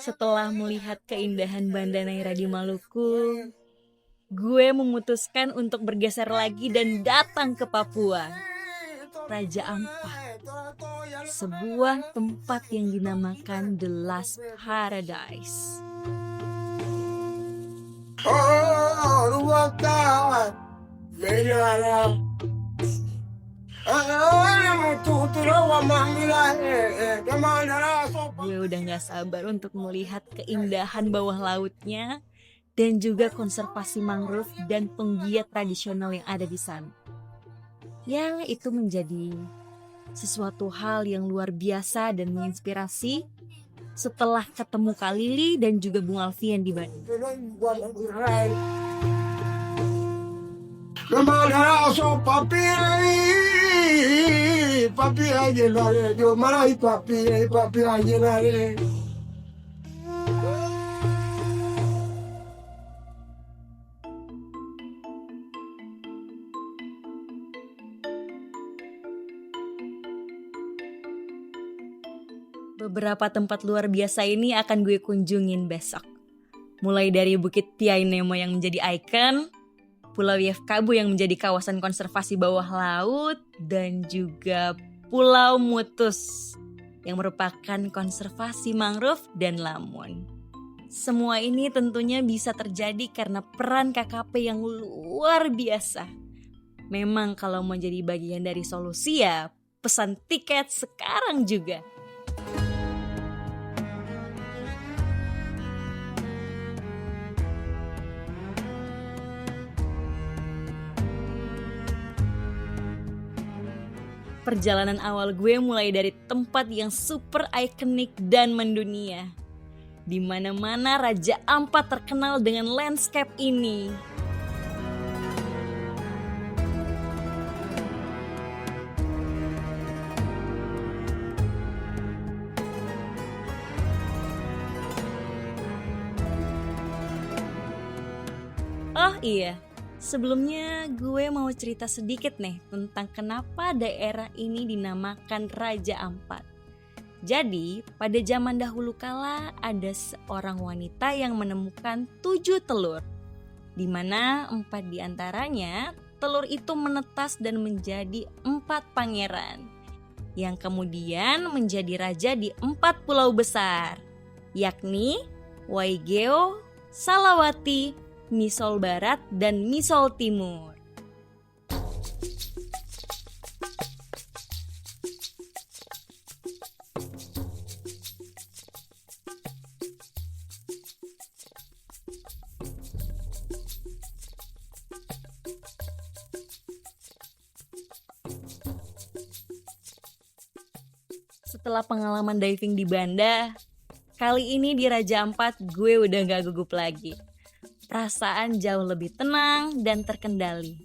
Setelah melihat keindahan Banda Neira di Maluku, gue memutuskan untuk bergeser lagi dan datang ke Papua. Raja Ampat, sebuah tempat yang dinamakan The Last Paradise. Gue udah gak sabar untuk melihat keindahan bawah lautnya dan juga konservasi mangrove dan penggiat tradisional yang ada di sana. Ya, itu menjadi sesuatu hal yang luar biasa dan menginspirasi setelah ketemu Kak Lili dan juga Bung Alfian di Bandung. Beberapa tempat luar biasa ini akan gue kunjungin besok. Mulai dari Bukit Tiai Nemo yang menjadi ikon, Pulau Yefkabu yang menjadi kawasan konservasi bawah laut, dan juga Pulau Mutus yang merupakan konservasi mangrove dan lamun. Semua ini tentunya bisa terjadi karena peran KKP yang luar biasa. Memang kalau mau jadi bagian dari solusi ya pesan tiket sekarang juga. Perjalanan awal gue mulai dari tempat yang super ikonik dan mendunia. Di mana-mana Raja Ampat terkenal dengan landscape ini. Oh iya, sebelumnya gue mau cerita sedikit nih tentang kenapa daerah ini dinamakan Raja Ampat. Jadi pada zaman dahulu kala ada seorang wanita yang menemukan 7 telur. Di mana 4 diantaranya telur itu menetas dan menjadi 4 pangeran. Yang kemudian menjadi raja di 4 pulau besar. Yakni Waigeo, Salawati, Misol Barat, dan Misol Timur. Setelah pengalaman diving di Banda, kali ini di Raja Ampat gue udah gak gugup lagi. Perasaan jauh lebih tenang dan terkendali.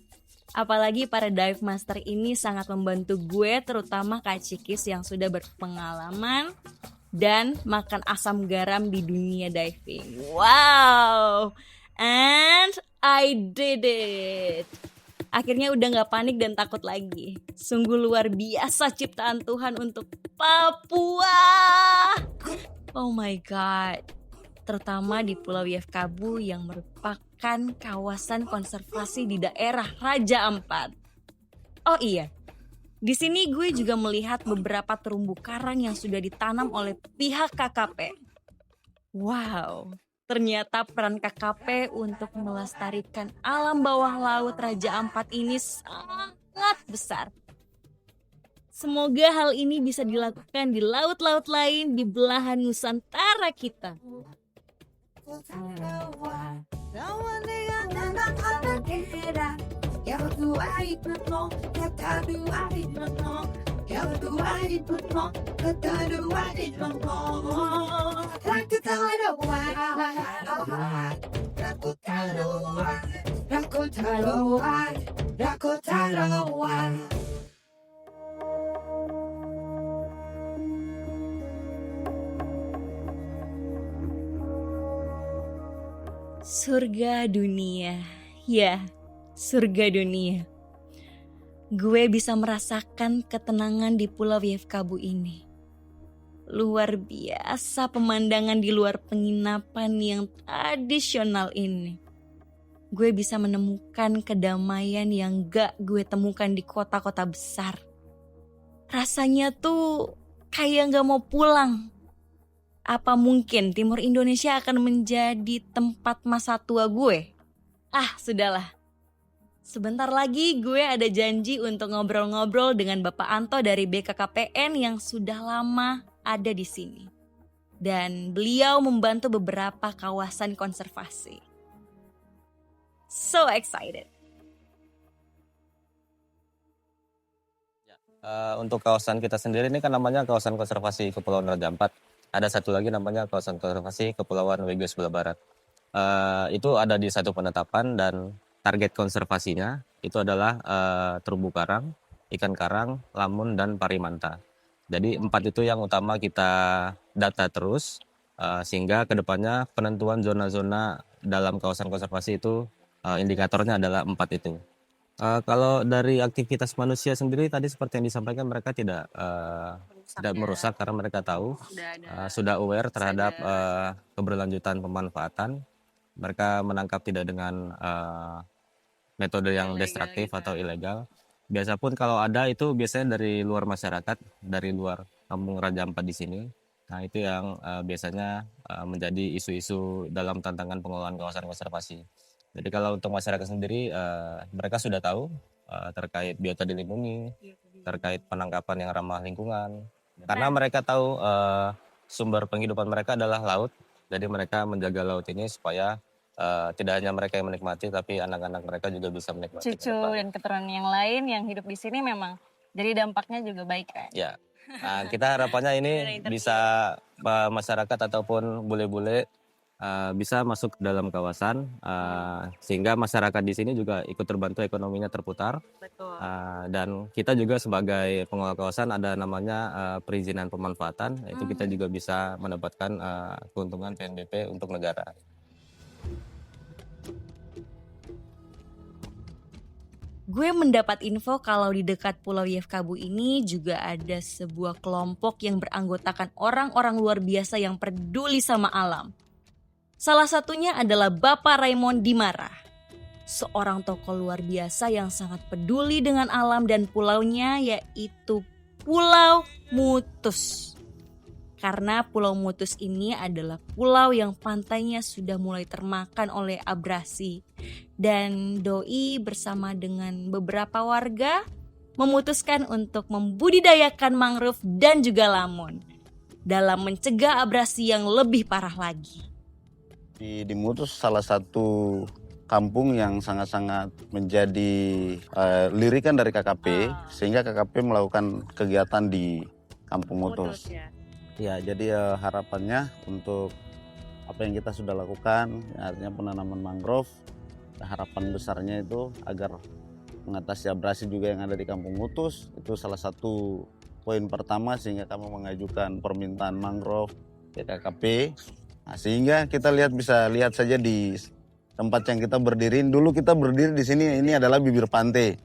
Apalagi para dive master ini sangat membantu gue, terutama Kak Cikis yang sudah berpengalaman dan makan asam garam di dunia diving. Wow, and I did it. Akhirnya udah gak panik dan takut lagi. Sungguh luar biasa ciptaan Tuhan untuk Papua. Oh my god. Terutama di Pulau Yefkabu yang merupakan kawasan konservasi di daerah Raja Ampat. Oh iya, di sini gue juga melihat beberapa terumbu karang yang sudah ditanam oleh pihak KKP. Wow, ternyata peran KKP untuk melestarikan alam bawah laut Raja Ampat ini sangat besar. Semoga hal ini bisa dilakukan di laut-laut lain di belahan Nusantara kita. Surga dunia, ya, surga dunia. gue bisa merasakan ketenangan di Pulau Yefkabu ini. Luar biasa pemandangan di luar penginapan yang tradisional ini. Gue bisa menemukan kedamaian yang gak gue temukan di kota-kota besar. Rasanya tuh kayak gak mau pulang. Apa mungkin timur Indonesia akan menjadi tempat masa tua gue? Sudahlah. Sebentar lagi gue ada janji untuk ngobrol-ngobrol dengan Bapak Anto dari BKKPN yang sudah lama ada di sini. Dan beliau membantu beberapa kawasan konservasi. So excited. Untuk kawasan kita sendiri ini kan namanya kawasan konservasi Kepulauan Raja Ampat. Ada satu lagi namanya kawasan konservasi Kepulauan Wego sebelah barat. Itu ada di satu penetapan dan target konservasinya itu adalah terumbu karang, ikan karang, lamun, dan parimanta. Jadi 4 itu yang utama kita data terus sehingga kedepannya penentuan zona-zona dalam kawasan konservasi itu indikatornya adalah 4 itu. Kalau dari aktivitas manusia sendiri tadi seperti yang disampaikan mereka tidak merusak karena mereka tahu sudah aware terhadap keberlanjutan pemanfaatan. Mereka menangkap tidak dengan metode yang destruktif atau ilegal. Biasa pun kalau ada itu biasanya dari luar masyarakat, dari luar kampung Raja Ampat di sini. Nah itu yang biasanya menjadi isu-isu dalam tantangan pengelolaan kawasan konservasi. Jadi kalau untuk masyarakat sendiri mereka sudah tahu terkait biota dilindungi, terkait penangkapan yang ramah lingkungan. Karena mereka tahu sumber penghidupan mereka adalah laut. Jadi mereka menjaga laut ini supaya tidak hanya mereka yang menikmati, tapi anak-anak mereka juga bisa menikmati. Cucu dan keturunan yang lain yang hidup di sini memang jadi dampaknya juga baik kan? Ya, kita harapannya ini bisa masyarakat ataupun bule-bule bisa masuk ke dalam kawasan sehingga masyarakat di sini juga ikut terbantu ekonominya terputar. Betul. Dan kita juga sebagai pengelola kawasan ada namanya perizinan pemanfaatan, itu kita juga bisa mendapatkan keuntungan PNBP untuk negara. Gue mendapat info kalau di dekat Pulau Yefkabu ini juga ada sebuah kelompok yang beranggotakan orang-orang luar biasa yang peduli sama alam. Salah satunya adalah Bapak Raymond Dimara, seorang tokoh luar biasa yang sangat peduli dengan alam dan pulaunya, yaitu Pulau Mutus. Karena Pulau Mutus ini adalah pulau yang pantainya sudah mulai termakan oleh abrasi. Dan Doi bersama dengan beberapa warga memutuskan untuk membudidayakan mangrove dan juga lamun dalam mencegah abrasi yang lebih parah lagi. Di Mutus salah satu kampung yang sangat-sangat menjadi lirikan dari KKP, sehingga KKP melakukan kegiatan di Kampung Mutus. Ya, jadi harapannya untuk apa yang kita sudah lakukan, artinya penanaman mangrove, harapan besarnya itu agar mengatasi abrasi juga yang ada di Kampung Mutus. Itu salah satu poin pertama sehingga kami mengajukan permintaan mangrove ke KKP. Nah, sehingga kita bisa lihat saja di tempat yang kita berdiri. Dulu kita berdiri di sini, ini adalah bibir pantai.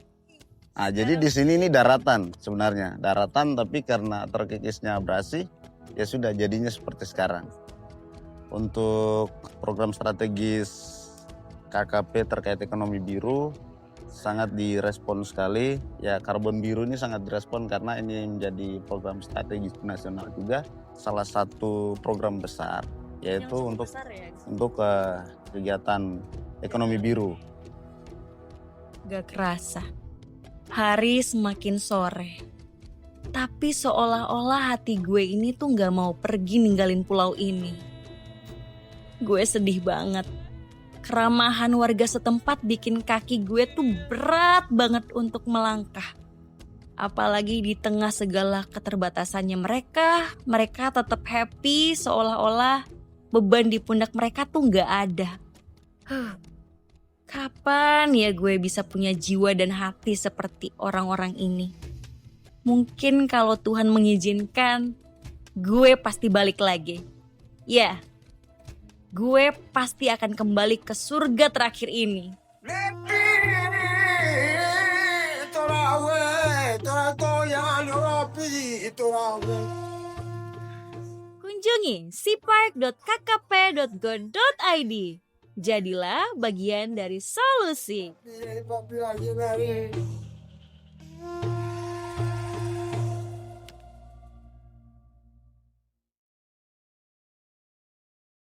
Nah, jadi di sini ini daratan sebenarnya, daratan, tapi karena terkikisnya abrasi, ya sudah jadinya seperti sekarang. Untuk program strategis KKP terkait ekonomi biru sangat direspon sekali. Ya, karbon biru ini sangat direspon karena ini menjadi program strategis nasional juga, salah satu program besar, yaitu untuk kegiatan ekonomi biru. Gak kerasa, hari semakin sore. Tapi seolah-olah hati gue ini tuh gak mau pergi ninggalin pulau ini. Gue sedih banget. Keramahan warga setempat bikin kaki gue tuh berat banget untuk melangkah. Apalagi di tengah segala keterbatasannya mereka tetap happy seolah-olah beban di pundak mereka tuh gak ada. Kapan ya gue bisa punya jiwa dan hati seperti orang-orang ini? Mungkin kalau Tuhan mengizinkan, gue pasti balik lagi. Ya, gue pasti akan kembali ke surga terakhir ini. Kunjungi seapark.kkp.go.id. Jadilah bagian dari solusi.